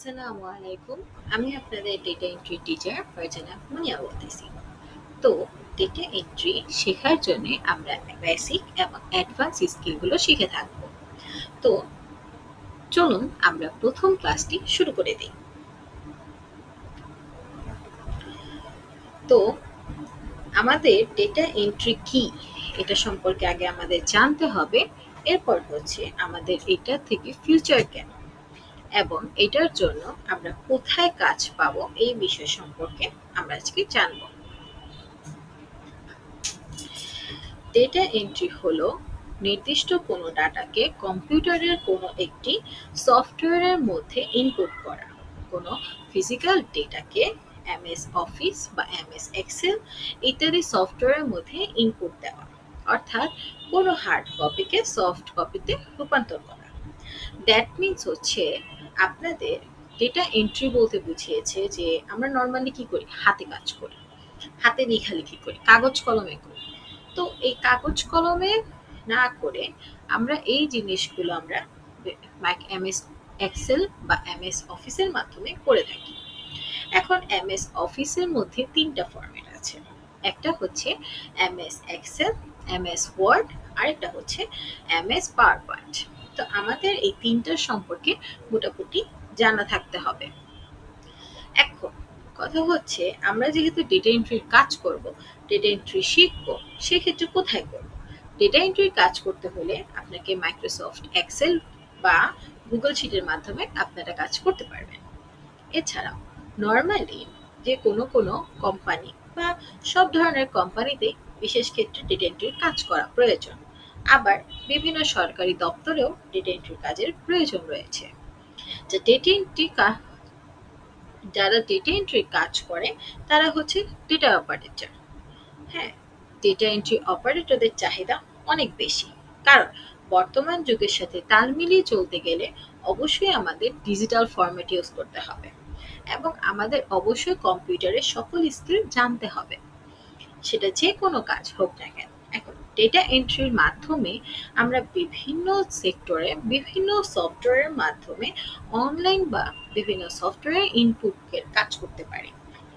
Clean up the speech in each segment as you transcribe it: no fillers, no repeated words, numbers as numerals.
আসসালামু আলাইকুম। আমি আপনাদের ডেটা এন্ট্রি টিচার ফারজানা মুনিয়া বলতেছি। তো ডেটা এন্ট্রি শেখার জন্য আমরা বেসিক এবং অ্যাডভান্স স্কিলগুলো শিখে থাকবো। তো চলুন আমরা প্রথম ক্লাসটি শুরু করে দিই। তো আমাদের ডেটা এন্ট্রি কি এটা সম্পর্কে আগে আমাদের জানতে হবে। এরপর হচ্ছে আমাদের এটা থেকে ফিউচার কেন এবং এটার জন্য আমরা কোথায় কাজ পাবো এই বিষয় সম্পর্কে আমরা আজকে জানবো। ডেটা এন্ট্রি হলো নির্দিষ্ট কোনো ডাটাকে কম্পিউটারের কোনো একটি সফটওয়্যারের মধ্যে ইনপুট করা। কোনো ফিজিক্যাল ডেটাকে এমএস অফিস বা এমএস এক্সেল ইত্যাদি সফটওয়্যারের মধ্যে ইনপুট দেওয়া, অর্থাৎ কোনো হার্ড কপিকে সফট কপিতে রূপান্তর করা। দ্যাট মিনস হচ্ছে আপনাদের ডেটা এন্ট্রি বলতে বুঝিয়েছে যে আমরা নর্মালি কি করি, হাতে কাজ করি, হাতে লেখালেখি করি, কাগজ কলমে করি। তো এই কাগজ কলমে না করে আমরা এই জিনিসগুলো আমরা এমএস এক্সেল বা এমএস অফিসের মাধ্যমে করে থাকি। এখন এমএস অফিসের মধ্যে তিনটা ফরম্যাট আছে। একটা হচ্ছে এমএস এক্সেল, এমএস ওয়ার্ড, আরেকটা হচ্ছে এমএস পাওয়ার পয়েন্ট। তো আমাদের এই তিনটার সম্পর্কে মোটামুটি জানা থাকতে হবে। এখন কথা হচ্ছে আমরা যেহেতু ডেটা এন্ট্রির কাজ করব, ডেটা এন্ট্রি শিখব, সেক্ষেত্রে কোথায় করব? ডেটা এন্ট্রির কাজ করতে হলে আপনাকে মাইক্রোসফট এক্সেল বা গুগল শিটের মাধ্যমে আপনারা কাজ করতে পারবেন। এছাড়াও নরমালি যে কোনো কোম্পানি বা সব ধরনের কোম্পানিতে বিশেষ ক্ষেত্রে ডেটা এন্ট্রির কাজ করা প্রয়োজন। আবার বিভিন্ন সরকারি দপ্তরেও ডেটা এন্ট্রির কাজের প্রয়োজন রয়েছে। যে ডেটা এন্ট্রি যারা ডেটা এন্ট্রি কাজ করে তারা হচ্ছে ডেটা অপারেটর। হ্যাঁ, ডেটা এন্ট্রি অপারেটরদের চাহিদা অনেক বেশি, কারণ বর্তমান যুগের সাথে তাল মিলিয়ে চলতে গেলে অবশ্যই আমাদের ডিজিটাল ফরম্যাট ইউজ করতে হবে এবং আমাদের অবশ্যই কম্পিউটারের সকল স্কিল জানতে হবে, সেটা যে কোনো কাজ হোক না কেন। এখন ডেটা এন্ট্রির মাধ্যমে আমরা বিভিন্ন সেক্টরে বিভিন্ন সফটওয়্যারের মাধ্যমে অনলাইন বা বিভিন্ন সফটওয়্যার ইনপুটের কাজ করতে পারি।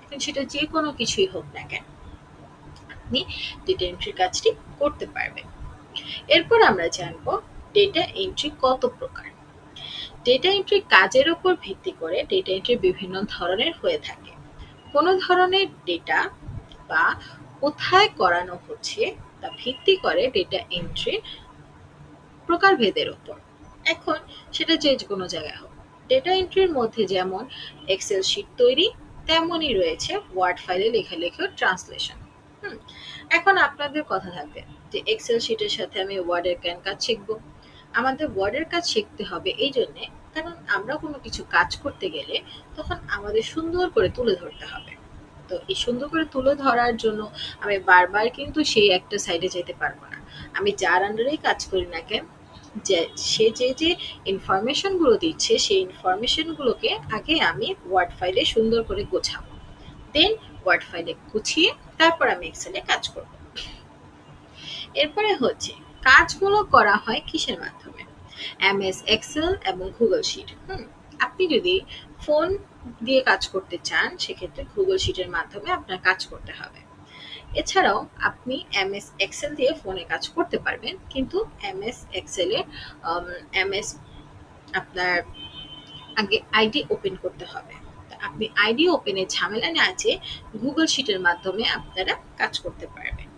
এখন সেটা যে কোনো কিছুই হোক না কেন, আপনি ডেটা এন্ট্রির কাজটি করতে পারবেন। এরপর আমরা জানবো ডেটা এন্ট্রি কত প্রকার। ডেটা এন্ট্রি কাজের উপর ভিত্তি করে ডেটা এন্ট্রি বিভিন্ন ধরনের হয়ে থাকে। কোনো ধরনের ডেটা বা কোথায় করানো হচ্ছে তা ভিত্তি করে ডেটা এন্ট্রির প্রকারভেদের উপর। এখন সেটা যে কোনো জায়গায় হোক, ডেটা এন্ট্রির মধ্যে যেমন এক্সেল শিট তৈরি, তেমনই রয়েছে ওয়ার্ড ফাইলে লেখালেখি ও ট্রান্সলেশন। হুম, এখন আপনাদের কথা থাকবে যে এক্সেল শিটের সাথে আমি ওয়ার্ডের কেন কাজ শিখবো। আমাদের ওয়ার্ডের কাজ শিখতে হবে এই জন্যে, কারণ আমরা কোনো কিছু কাজ করতে গেলে তখন আমাদের সুন্দর করে তুলে ধরতে হবে। তো এই সুন্দর করে তুলে ধরার জন্য আমি বারবার কিন্তু সেই একটা সাইডে যেতে পারবো না। আমি যার আন্ডারেই কাজ করি না কেন, যে সে যে ইনফরমেশন গুলো দিচ্ছে সেই ইনফরমেশন গুলোকে আগে আমি ওয়ার্ড ফাইলে সুন্দর করে গোছাবো, দেন ওয়ার্ড ফাইলে গুছিয়ে তারপর আমি এক্সেলে কাজ করব। এরপরে হচ্ছে কাজগুলো করা হয় কিসের মাধ্যমে? এমএস এক্সেল এবং গুগল শিট। আপনি যদি ফোন দিয়ে কাজ করতে চান সেক্ষেত্রে গুগল শিটের মাধ্যমে আপনার কাজ করতে হবে। এছাড়াও আপনি এমএস এক্সেল দিয়ে ফোনে কাজ করতে পারবেন, কিন্তু এমএস এক্সেলে এমএস আপনার আগে আইডি ওপেন করতে হবে। তা আপনি আইডি ওপেনের ঝামেলা না আছে গুগল শিটের মাধ্যমে আপনারা কাজ করতে পারবেন।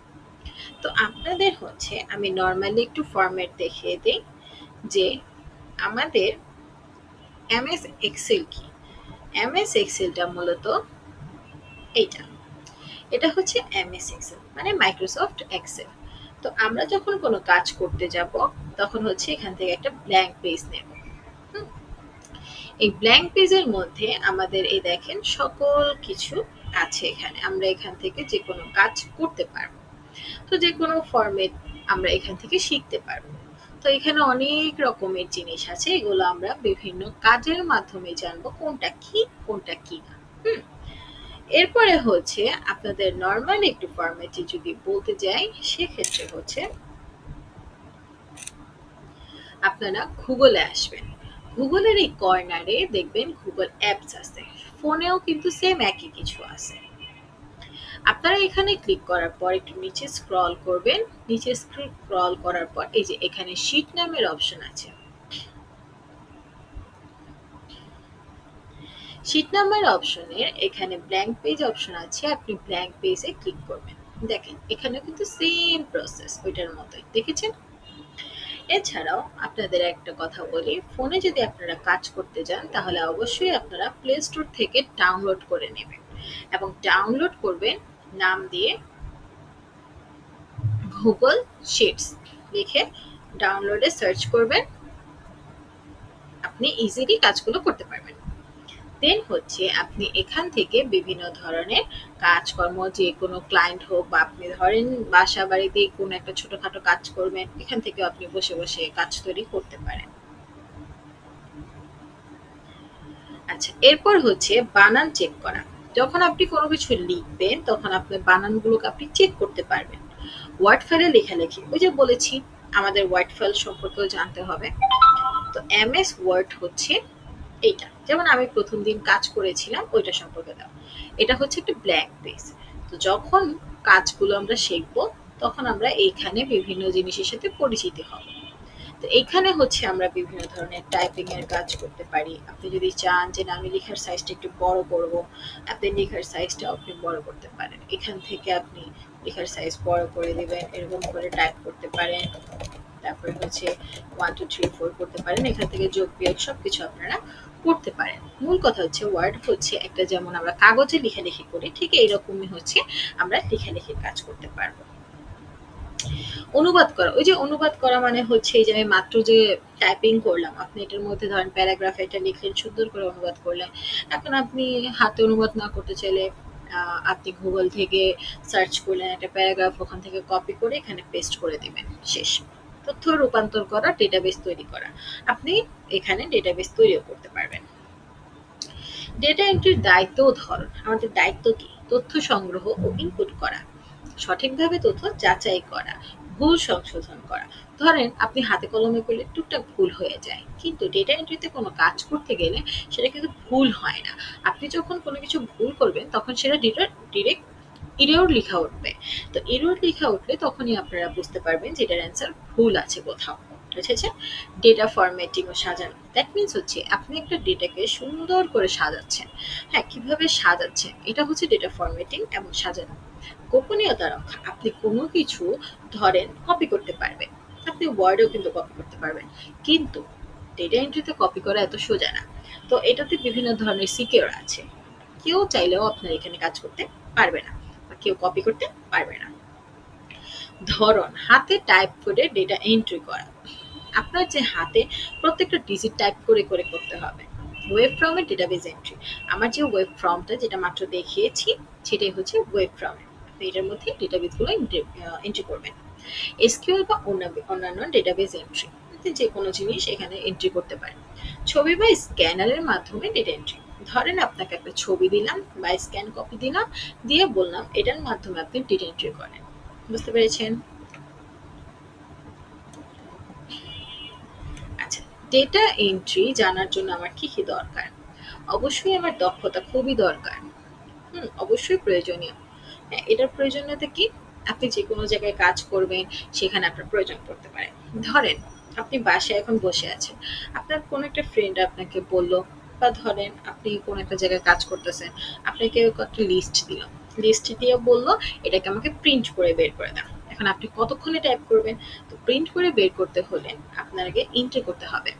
তো আপনাদের হচ্ছে আমি নর্মালি একটু ফরম্যাট দেখিয়ে দিই যে আমাদের এমএস এক্সেল কি। এমএস এক্সেলটা মূলত এইটা, এটা হচ্ছে এমএস এক্সেল মানে মাইক্রোসফট এক্সেল। তো আমরা যখন কোনো কাজ করতে যাব তখন হচ্ছে এখান থেকে একটা ব্ল্যাঙ্ক পেজ নেব। হুম, এই ব্ল্যাঙ্ক পেজের মধ্যে আমাদের এই দেখেন সকল কিছু আছে, এখানে আমরা এখান থেকে যে কোনো কাজ করতে পারবো। তো যে কোনো ফরম্যাট আমরা এখান থেকে শিখতে পারবো। তো এখানে অনেক রকমের জিনিস আছে, এগুলো আমরা বিভিন্ন কাজের মাধ্যমে জানবো কোনটা কি কোনটা কি না। হুম, এরপরে হচ্ছে আপনাদের নরমাল একটু ফরম্যাটে যদি বলতে যাই সেক্ষেত্রে হচ্ছে আপনারা গুগলে আসবেন। গুগলের এই কর্নারে দেখবেন গুগল অ্যাপস আছে, ফোনেও কিন্তু সেম একই কিছু আছে। আপনারা এখানে ক্লিক করার পর একটু নিচে স্ক্রল করবেন, নিচে স্ক্রল করার পর এই যে এখানে শিট নামের অপশন আছে, শিট নাম্বার অপশনের এখানে ব্ল্যাঙ্ক পেজ অপশন আছে, আপনি ব্ল্যাঙ্ক পেজে ক্লিক করবেন। দেখেন এখানে কিন্তু সেম প্রসেস ওইটার মতোই, দেখেছেন? এছাড়াও আপনাদের একটা কথা বলি, ফোনে যদি আপনারা কাজ করতে যান তাহলে অবশ্যই আপনারা প্লে স্টোর থেকে ডাউনলোড করে নেবেন এবং ডাউনলোড করবেন নাম দিয়ে গুগল শিটস লিখে ডাউনলোডে সার্চ করবেন, আপনি ইজিলি কাজগুলো করতে পারবেন। দেন হচ্ছে আপনি এখান থেকে বিভিন্ন ধরনের কাজকর্ম, যে কোনো ক্লায়েন্ট হোক বা আপনি ধরেন বাসা বাড়িতে কোনো একটা ছোটখাটো কাজ করবেন, এখান থেকে আপনি বসে বসে কাজ তৈরি করতে পারেন। আচ্ছা, এরপর হচ্ছে বানান চেক করা। যখন আপনি কোনো কিছু লিখবেন তখন আপনার বানানগুলোকে আপনি চেক করতে পারবেন। ওয়ার্ড ফাইলে লেখালেখি, ওই যে বলেছি আমাদের ওয়ার্ড ফাইল সম্পর্কেও জানতে হবে। তো এমএস ওয়ার্ড হচ্ছে এইটা, যেমন আমি প্রথম দিন কাজ করেছিলাম ওইটা সম্পর্কে দাও। এটা হচ্ছে একটা ব্ল্যাঙ্ক পেজ। তো যখন কাজগুলো আমরা শিখবো তখন আমরা এইখানে বিভিন্ন জিনিসের সাথে পরিচিত হব। তো এখানে হচ্ছে আমরা বিভিন্ন ধরনের টাইপিং এর কাজ করতে পারি। আপনি যদি চান যে না আমি লেখার সাইজটা একটু বড় করব, আপনি লেখার সাইজটা আপনি বড় করতে পারেন। এখান থেকে আপনি লেখার সাইজ বড় করে দিবেন, এরকম করে টাইপ করতে পারেন। তারপরে হচ্ছে 1 2 3 4 করতে পারেন। এখান থেকে যোগ বিয়োগ সবকিছু আপনারা করতে পারেন। মূল কথা হচ্ছে ওয়ার্ড হচ্ছে একটা, যেমন আমরা কাগজে লেখালেখি করি ঠিক এইরকমই হচ্ছে আমরা লেখালেখির কাজ করতে পারবো। অনুবাদ করা, ওই যে অনুবাদ করা মানে হচ্ছে এই যে আমি মাত্র যে টাইপিং করলাম, আপনি এটার মধ্যে ধরেন প্যারাগ্রাফ এটা লিখলেন, সুন্দর করে অনুবাদ করলেন। এখন আপনি হাতে অনুবাদ না করতে চাইলে আপনি গুগল থেকে সার্চ করলেন একটা প্যারাগ্রাফ, ওখান থেকে কপি করে এখানে পেস্ট করে দিবেন, শেষ। তথ্য রূপান্তর করা, ডেটাবেস তৈরি করা, আপনি এখানে ডেটাবেস তৈরিও করতে পারবেন। ডেটা এন্ট্রির দায়িত্ব ও ধরন, আমাদের দায়িত্ব কি? তথ্য সংগ্রহ ও ইনপুট করা, সঠিকভাবে তথ্য যাচাই করা, ভুল সংশোধন করা। ধরেন আপনি হাতে কলমে করলে টুকটাক ভুল হয়ে যায়, কিন্তু ডেটা এন্ট্রিতে কোনো কাজ করতে গেলে সেটা কিন্তু ভুল হয় না। আপনি যখন কোনো কিছু ভুল করবেন তখন সেটা ডিরেক্ট ইরর লেখা উঠবে। তো ইরর লেখা উঠলে তখনই আপনারা বুঝতে পারবেন যে এটার অ্যান্সার ভুল আছে কোথাও। বুঝেছেন? ডেটা ফরম্যাটিং ও সাজানো, দ্যাট মিনস হচ্ছে আপনি একটা ডেটাকে সুন্দর করে সাজাচ্ছেন। হ্যাঁ, কিভাবে সাজাচ্ছেন এটা হচ্ছে ডেটা ফরম্যাটিং এবং সাজানো। গোপনীয়তা রক্ষা, আপনি কোনো কিছু ধরেন কপি করতে পারবেন, আপনি ওয়ার্ডেও কিন্তু কপি করতে পারবেন, কিন্তু ডেটা এন্ট্রিতে কপি করা এত সোজা না। তো এটাতে বিভিন্ন ধরনের সিকিউর আছে, কেউ চাইলেও আপনার এখানে কাজ করতে পারবে না বা কেউ কপি করতে পারবে না। ধরন, হাতে টাইপ করে ডেটা এন্ট্রি করা, আপনার যে হাতে প্রত্যেকটা ডিজিট টাইপ করে করে করতে হবে। ওয়েব ফর্মের ডেটাবেস এন্ট্রি, আমার যে ওয়েব ফর্মটা যেটা মাত্র দেখিয়েছি সেটাই হচ্ছে ওয়েব ফর্ম। আপনি এটার মধ্যে ডেটাবেসগুলো এন্ট্রি করবেন। এসকিউএল বা অন্যান্য ডেটাবেস এন্ট্রি, আপনি যে কোনো জিনিস এখানে এন্ট্রি করতে পারেন। ছবি বা স্ক্যানারের মাধ্যমে ডেটা এন্ট্রি, ধরেন আপনাকে একটা ছবি দিলাম বা স্ক্যান কপি দিলাম, দিয়ে বললাম এটার মাধ্যমে আপনি ডেটা এন্ট্রি করেন। বুঝতে পেরেছেন? আচ্ছা, ডেটা এন্ট্রি জানার জন্য আমার কি কি দরকার? অবশ্যই আমার দক্ষতা খুবই দরকার। অবশ্যই প্রয়োজনীয়। হ্যাঁ, এটার প্রয়োজনীয়তা কি? আপনি যে কোনো জায়গায় কাজ করবেন সেখানে আপনার প্রয়োজন পড়তে পারে। ধরেন আপনি বাসায় এখন বসে আছেন, আপনার কোনো একটা ফ্রেন্ড আপনাকে বলল, বা ধরেন আপনি কোনো একটা জায়গায় কাজ করতেছেন, আপনাকে একটা লিস্ট দিল, লিস্ট দিয়ে বলল এটাকে আমাকে প্রিন্ট করে বের করে দাও। এখন আপনি কতক্ষণে টাইপ করবেন? তো প্রিন্ট করে বের করতে হলে আপনার আগে এন্ট্রি করতে হবে।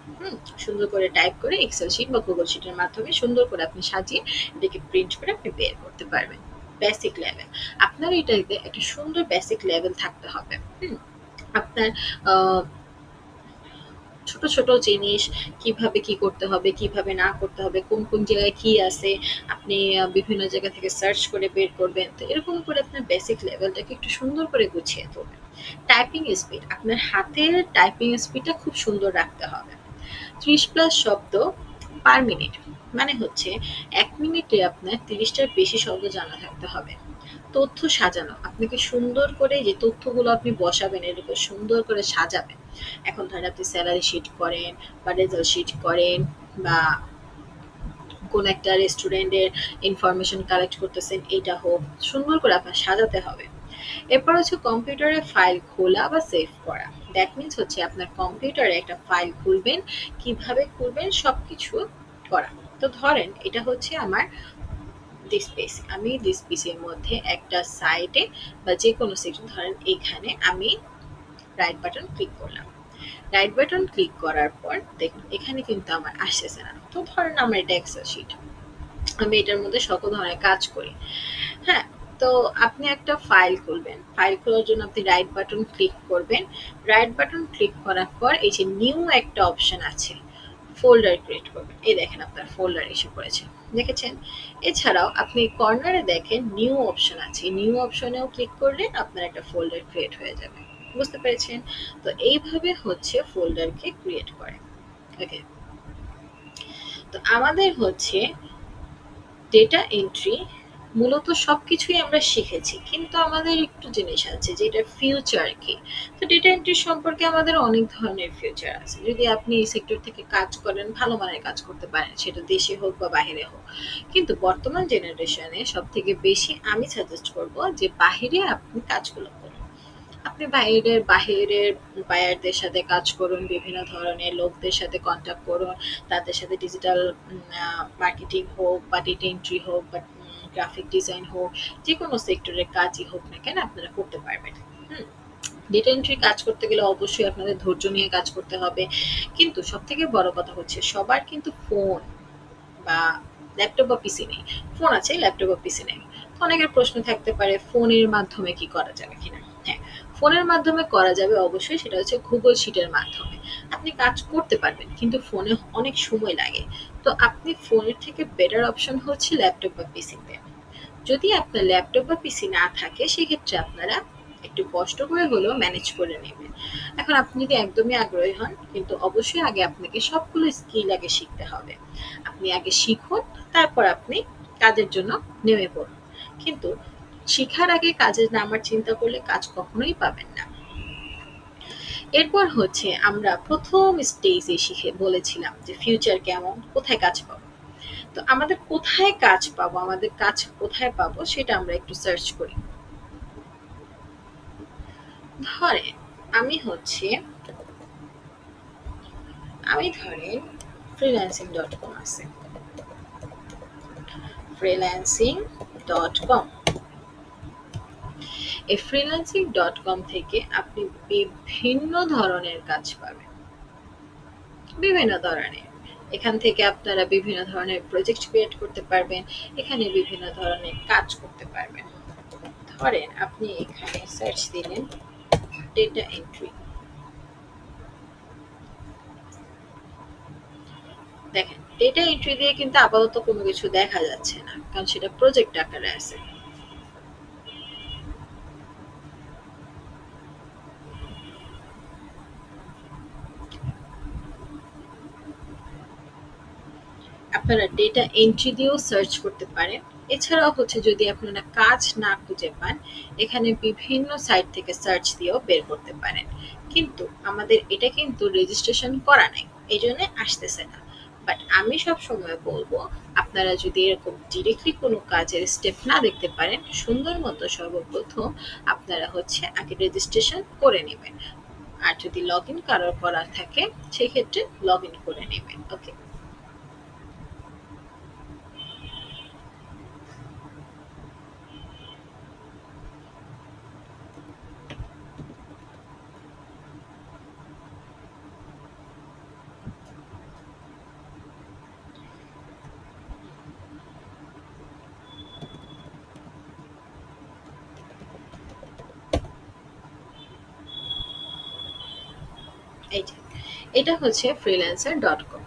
সুন্দর করে টাইপ করে এক্সেল শিট বা গুগল শিটের মাধ্যমে সুন্দর করে আপনি সাজিয়ে এটাকে প্রিন্ট করে আপনি বের করতে পারবেন। বেসিক লেভেল, আপনার এটাতে একটা সুন্দর বেসিক লেভেল থাকতে হবে। আপনার ছোট ছোট জিনিস কিভাবে কি করতে হবে, কিভাবে না করতে হবে, কোন কোন জায়গায় কি আছে, আপনি বিভিন্ন জায়গা থেকে সার্চ করে বের করবেন। তো এরকম করে আপনার বেসিক লেভেলটাকে একটু সুন্দর করে গুছিয়ে তুলবেন। টাইপিং স্পিড, আপনার হাতের টাইপিং স্পিডটা খুব সুন্দর রাখতে হবে। 30+ শব্দ পার মিনিট, মানে হচ্ছে 1 মিনিটে আপনার 30টার বেশি শব্দ জানা থাকতে হবে। তথ্য সাজানো, আপনাকে সুন্দর করে যে তথ্যগুলো আপনি বসাবেন এর উপর সুন্দর করে সাজাবেন। এখন ধরেন আপনি স্যালারি শিট করেন বা রেজাল্ট শিট করেন বা কোন একটা রেস্টুরেন্টের ইনফরমেশন কালেক্ট করতেছেন, এটা হোক সুন্দর করে আপনার সাজাতে হবে। এরপর হচ্ছে কম্পিউটারে ফাইল খোলা বা সেভ করা। দ্যাট মিনস হচ্ছে আপনার কম্পিউটারে একটা ফাইল খুলবেন, কিভাবে খুলবেন সবকিছু করা। তো ধরেন এটা হচ্ছে আমার দিস পিস, আমি দিস পিসের মধ্যে একটা সাইটে বা যে কোনো সেকশন, ধরেন এখানে আমি রাইট বাটন ক্লিক করলাম। রাইট বাটন ক্লিক করার পর দেখুন এখানে কিন্তু আমার আসতেছে না। তো ধরেন আমার এটা এক্সেল শিট, আমি এটার মধ্যে সকল ধরনের কাজ করি। হ্যাঁ, তো আপনি একটা ফাইল খুলবেন। ফাইল খোলার জন্য আপনি রাইট বাটন ক্লিক করবেন। রাইট বাটন ক্লিক করার পর এই যে নিউ একটা অপশন আছে, ফোল্ডার ক্রিয়েট করবেন। এই দেখেন আপনার ফোল্ডার এসে পড়েছে। দেখেছেন? এছাড়াও আপনি কর্নারে দেখেন নিউ অপশন আছে। নিউ অপশনেও ক্লিক করলে আপনার একটা ফোল্ডার ক্রিয়েট হয়ে যাবে। বুঝতে পেরেছেন? তো এইভাবে হচ্ছে ফোল্ডারকে ক্রিয়েট করে। ওকে। তো আমাদের হচ্ছে ডেটা এন্ট্রি মূলত সবকিছুই আমরা শিখেছি, কিন্তু আমাদের একটু জিনিস আছে যেটা ফিউচার কি। তো ডেটা এন্ট্রি সম্পর্কে আমাদের অনেক ধরনের ফিউচার আছে। যদি আপনি এই সেক্টর থেকে কাজ করেন, ভালো মানের কাজ করতে পারেন, সেটা দেশে হোক বা বাইরে হোক। কিন্তু বর্তমান জেনারেশনে সব থেকে বেশি আমি সাজেস্ট করব যে বাহিরে আপনি কাজগুলো করুন। আপনি বাহিরের বায়ারদের সাথে কাজ করুন, বিভিন্ন ধরনের লোকদের সাথে কন্ট্যাক্ট করুন, তাদের সাথে ডিজিটাল মার্কেটিং হোক বা ডেটা এন্ট্রি হোক বা গ্রাফিক ডিজাইন হোক, যে কোনো সেক্টরের কাজই হোক না কেন আপনারা করতে পারবেন। হুম, ডেটা এন্ট্রি কাজ করতে গেলে অবশ্যই আপনাদের ধৈর্য নিয়ে কাজ করতে হবে। কিন্তু সব থেকে বড় কথা হচ্ছে সবার কিন্তু ফোন বা ল্যাপটপ বা পিসি নেই। ফোন আছে, ল্যাপটপ বা পিসি নেই। তো অনেকের প্রশ্ন থাকতে পারে ফোনের মাধ্যমে কি করা যাবে কিনা। হ্যাঁ, ফোনের মাধ্যমে করা যাবে অবশ্যই, সেটা হচ্ছে গুগল শিটের মাধ্যমে। আপনি কাজ করতে পারবেন কিন্তু ফোনে অনেক সময় লাগে। তো আপনি ফোনের থেকে বেটার অপশন হচ্ছে ল্যাপটপ বা পিসিতে। যদি আপনার ল্যাপটপ বা পিসি না থাকে সেক্ষেত্রে আপনারা একটু কষ্ট করে হলেও ম্যানেজ করে নেবেন। এখন আপনি যদি একদমই আগ্রহী হন, কিন্তু অবশ্যই আগে আপনাকে সবগুলো স্কিল আগে শিখতে হবে। আপনি আগে শিখুন, তারপর আপনি কাজের জন্য নেমে পড়ুন। কিন্তু শিখার আগে কাজে নামার চিন্তা করলে কাজ কখনোই পাবেন না। এরপর হচ্ছে আমরা প্রথম স্টেজে শিখে বলেছিলাম যে ফিউচার কেমন, কোথায় কাজ পাবো। তো আমাদের কোথায় কাজ পাবো, আমাদের কাজ কোথায় পাবো সেটা আমরা একটু সার্চ করি। ধরেন আমি হচ্ছে আমি ধরেন freelancing.com আছে, freelancing.com। এই freelancing.com থেকে আপনি বিভিন্ন ধরনের কাজ পাবেন, বিভিন্ন ধরনের। এখান থেকে আপনারা বিভিন্ন ধরনের প্রজেক্ট ক্রিয়েট করতে পারবেন, এখানে বিভিন্ন ধরনের কাজ করতে পারবেন। ধরেন আপনি এখানে সার্চ দিলেন ডেটা এন্ট্রি। দেখেন ডেটা এন্ট্রি দিয়ে কিন্তু আপাতত কোনো কিছু দেখা যাচ্ছে না, কারণ সেটা প্রজেক্ট আকারে আছে। আপনারা ডেটা এন্ট্রি দিয়েও সার্চ করতে পারেন। এছাড়াও হচ্ছে যদি আপনারা কাজ না খুঁজে পান, এখানে বিভিন্ন সাইট থেকে সার্চ দিয়েও বের করতে পারেন। কিন্তু আমাদের এটা কিন্তু রেজিস্ট্রেশন করা নাই, এই জন্য আসতেছে না। বাট আমি সব সময় বলবো, আপনারা যদি এরকম ডিরেক্টলি কোনো কাজের স্টেপ না দেখতে পারেন, সুন্দর মতো সর্বপ্রথম আপনারা হচ্ছে আগে রেজিস্ট্রেশন করে নেবেন। আর যদি লগ ইন কারোর করার থাকে সেক্ষেত্রে লগ ইন করে নেবেন। ওকে। এই যে এটা হচ্ছে freelancer.com।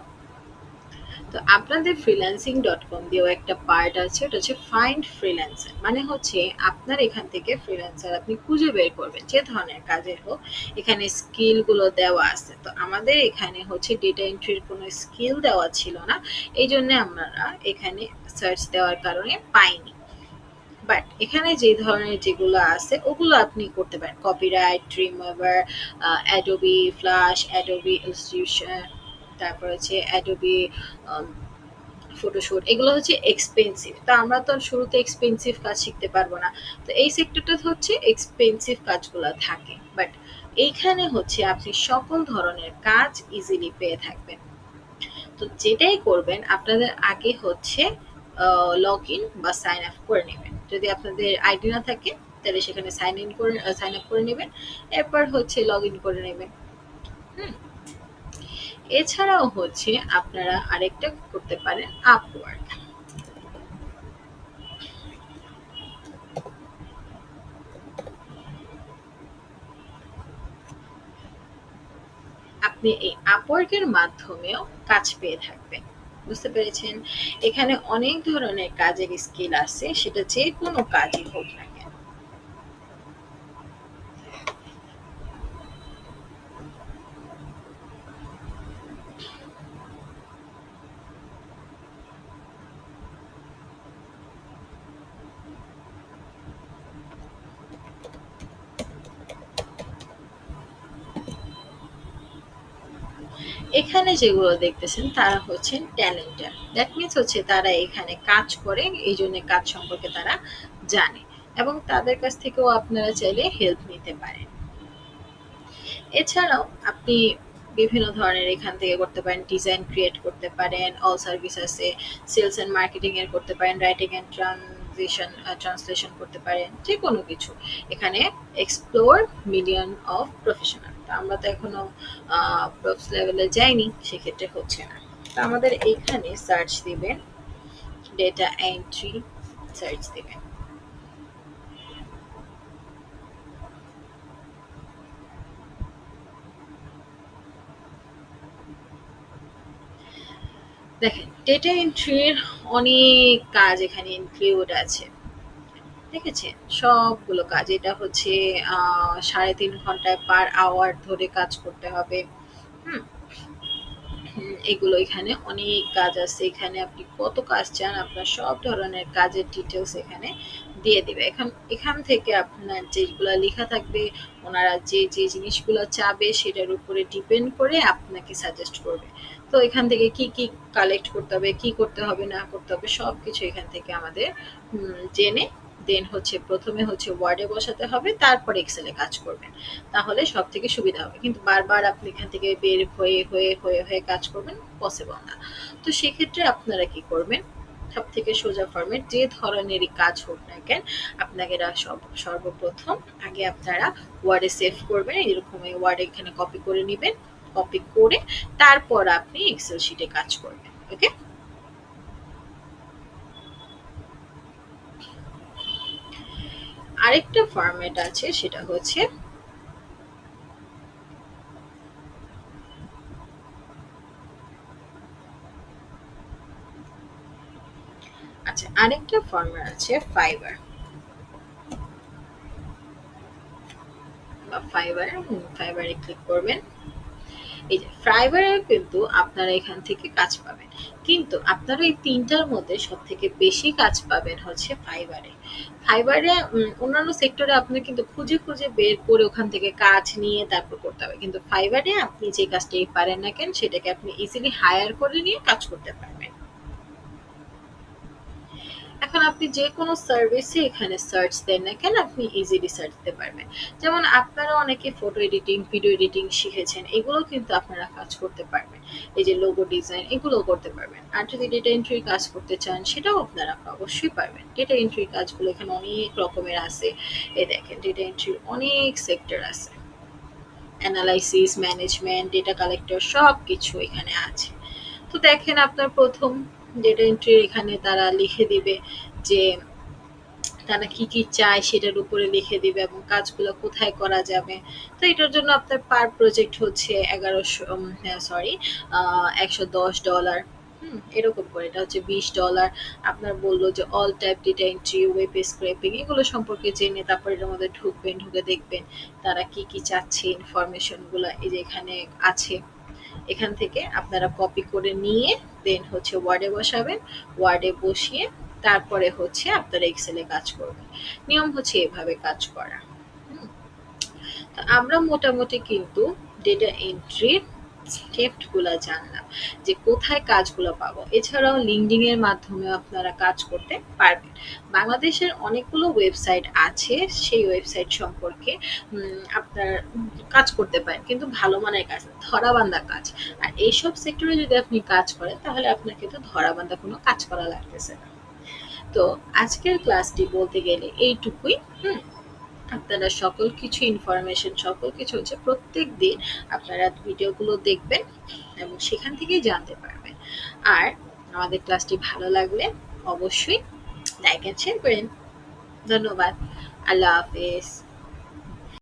তো আপনাদের freelancing.com দিয়েও একটা পার্ট আছে, ওটা হচ্ছে ফাইন্ড ফ্রিল্যান্সার। মানে হচ্ছে আপনার এখান থেকে ফ্রিল্যান্সার আপনি খুঁজে বের করবেন যে ধরনের কাজের হোক। এখানে স্কিল গুলো দেওয়া আছে। তো আমাদের এখানে হচ্ছে ডেটা এন্ট্রির কোনো স্কিল দেওয়া ছিল না, এই জন্য আমরা এখানে সার্চ দেওয়ার কারণে পাইনি। বাট এখানে যে ধরনের যেগুলো আছে ওগুলো আপনি করতে পারেন, copyright, Dreamweaver, Adobe Flash, Adobe institution, তারপর হচ্ছে অ্যাডোবি ফটোশুট, এগুলো হচ্ছে এক্সপেন্সিভ। তো আমরা তো আর শুরুতে এক্সপেন্সিভ কাজ শিখতে পারবো না। তো এই সেক্টরটা হচ্ছে এক্সপেন্সিভ কাজগুলো থাকে, বাট এইখানে হচ্ছে আপনি সকল ধরনের কাজ ইজিলি পেয়ে থাকবেন। তো যেটাই করবেন আপনাদের আগে হচ্ছে লগ ইন বা সাইন আপ করে নেবেন। যদি আপনাদের আইডি না থাকে তাহলে সেখানে সাইন আপ করে নেবেন, এরপর হচ্ছে লগ ইন করে নেবেন। হুম। এছাড়াও হচ্ছে আপনারা আরেকটা করতে পারেন, আপওয়ার্ক। আপনি এই আপওয়ার্কের মাধ্যমেও কাজ পেয়ে থাকবেন। বুঝতে পেরেছেন? এখানে অনেক ধরনের কাজের স্কিল আছে, সেটা যে কোনো কাজই হোক না কেন। এখানে যেগুলো দেখতেছেন তারা হচ্ছেন ট্যালেন্টার। দ্যাট মিনস হচ্ছে তারা এখানে কাজ করে, এই জন্য কাজ সম্পর্কে তারা জানে, এবং তাদের কাছ থেকেও আপনারা চাইলে হেল্প নিতে পারেন। এছাড়াও আপনি বিভিন্ন ধরনের এখান থেকে করতে পারেন, ডিজাইন ক্রিয়েট করতে পারেন, অল সার্ভিস আছে, সেলস অ্যান্ড মার্কেটিং এর করতে পারেন, রাইটিং অ্যান্ড ট্রান্সলেশন করতে পারেন, যে কোনো কিছু। এখানে এক্সপ্লোর মিলিয়ন অফ প্রফেশনাল। তো আমরা তো এখনো প্রফস লেভেলে যাইনি, সেক্ষেত্রে হচ্ছে না। তো আমাদের এইখানে সার্চ দিবেন, ডেটা এন্ট্রি সার্চ দিবেন। দেখেন ডেটা এন্ট্রির অনেক কাজ এখানে ইনক্লুড আছে। দেখেছেন? সবগুলো কাজ। এটা হচ্ছে ৩.৫ ঘন্টায় পার আওয়ার ধরে কাজ করতে হবে। হুম? এগুলো এখানে অনেক কাজ আছে। এখানে আপনি কত কাজ চান, আপনার সব ধরনের কাজের ডিটেইলস এখানে দিয়ে দিবে। এখান থেকে আপনার যেগুলা লিখা থাকবে, ওনারা যে জিনিসগুলো চাবে সেটার উপরে ডিপেন্ড করে আপনাকে সাজেস্ট করবে। তো এখান থেকে কি কালেক্ট করতে হবে, কি করতে হবে না করতে হবে সবকিছু এখান থেকে আমাদের জেনে দেন হচ্ছে ১ম এ হচ্ছে ওয়ার্ডে বসাতে হবে, তারপর এক্সেলে কাজ করবেন। তাহলে সবথেকে সুবিধা হবে। কিন্তু বারবার আপনি এখান থেকে বের হয়ে কাজ করবেন, পসিবল না। তো সেক্ষেত্রে আপনারা কি করবেন? সবথেকে সোজা ফরম্যাট, যে ধরনেরই কাজ হোক না কেন, আপনাকে সর্বপ্রথম আগে আপনারা ওয়ার্ডে সেভ করবেন। এরকম ওয়ার্ডে এখানে কপি করে নিবেন। কপি করে তারপর আপনি এক্সেল শিটে কাজ করবেন। ওকে? আরেকটা ফরম্যাট আছে, সেটা হচ্ছে আচ্ছা, আরেকটা ফরম্যাট আছে ফাইবার বা ফাইবারে ক্লিক করবেন। এই যে ফাইবারে কিন্তু আপনারা এখান থেকে কাজ পাবেন। কিন্তু আপনারা এই ৩ টার মধ্যে সবথেকে বেশি কাজ পাবেন হচ্ছে ফাইবারে। ফাইবারে অন্যান্য সেক্টরে আপনার কিন্তু খুঁজে বের করে ওখান থেকে কাজ নিয়ে তারপর করতে হবে। কিন্তু ফাইবারে আপনি যে কাজটাই পারেন না কেন সেটাকে আপনি ইজিলি হায়ার করে নিয়ে কাজ করতে পারবেন। এখন আপনি যে কোনো সার্ভিসে এখানে সার্চ দেন না কেন, আপনি ইজিলি সার্চ দিতে পারবেন। যেমন আপনারা অনেকে ফটো এডিটিং, ভিডিও এডিটিং শিখেছেন, এগুলোও কিন্তু আপনারা কাজ করতে পারবেন। এই যে লোগো ডিজাইন, এগুলোও করতে পারবেন। আর যদি ডেটা এন্ট্রির কাজ করতে চান, সেটাও আপনারা অবশ্যই পারবেন। ডেটা এন্ট্রির কাজগুলো এখানে অনেক রকমের আছে। এই দেখেন ডেটা এন্ট্রির অনেক সেক্টর আছে। অ্যানালাইসিস, ম্যানেজমেন্ট, ডেটা কালেক্টর সবকিছু এখানে আছে। তো দেখেন আপনার ১ম ডেটা এন্ট্রি এখানে তারা লিখে দিবে যে তারা কি চায় সেটার উপরে লিখে দিবে এবং কাজগুলো কোথায় করা যাবে। তো এটার জন্য আপনার পার প্রজেক্ট হচ্ছে ১১০০ সরি $১১০। এরকম করে এটা হচ্ছে $২০। আপনার বলল যে all type data entry, web scraping, এগুলো সম্পর্কে জেনে তারপর এটার মধ্যে ঢুকবেন, ঢুকে দেখবেন তারা কি চাচ্ছে, ইনফরমেশন গুলা এই যে এখানে আছে। এখান থেকে আপনারা কপি করে নিয়ে দেন হচ্ছে ওয়ার্ডে বসাবেন। ওয়ার্ডে বসিয়ে তারপরে হচ্ছে আপনারা এক্সেলে কাজ করবেন। নিয়ম হচ্ছে এভাবে কাজ করা। হুম? তো আমরা মোটামুটি কিন্তু ডেটা এন্ট্রির স্টেপগুলা জানলাম যে কোথায় কাজগুলো পাবো। এছাড়াও লিঙ্কডিন এর মাধ্যমে আপনারা কাজ করতে পারবেন। বাংলাদেশের অনেকগুলো ওয়েবসাইট আছে, সেই ওয়েবসাইট সম্পর্কে আপনার কাজ করতে পারেন, কিন্তু ভালো মানের কাজ না, ধরাবান্ধা কাজ। আর এইসব সেক্টরে যদি আপনি কাজ করেন তাহলে আপনার কিন্তু ধরাবান্ধা কোনো কাজ করা লাগতেছে না। তো আজকের ক্লাসটি বলতে গেলে এইটুকুই। হুম? আপনারা সকল কিছু ইনফরমেশন, সকল কিছু হচ্ছে প্রত্যেক দিন আপনারা ভিডিওগুলো দেখবেন এবং সেখান থেকেই জানতে পারবেন। আর আমাদের ক্লাসটি ভালো লাগলে অবশ্যই লাইক অ্যান্ড শেয়ার করেন। ধন্যবাদ। আল্লাহ হাফেজ।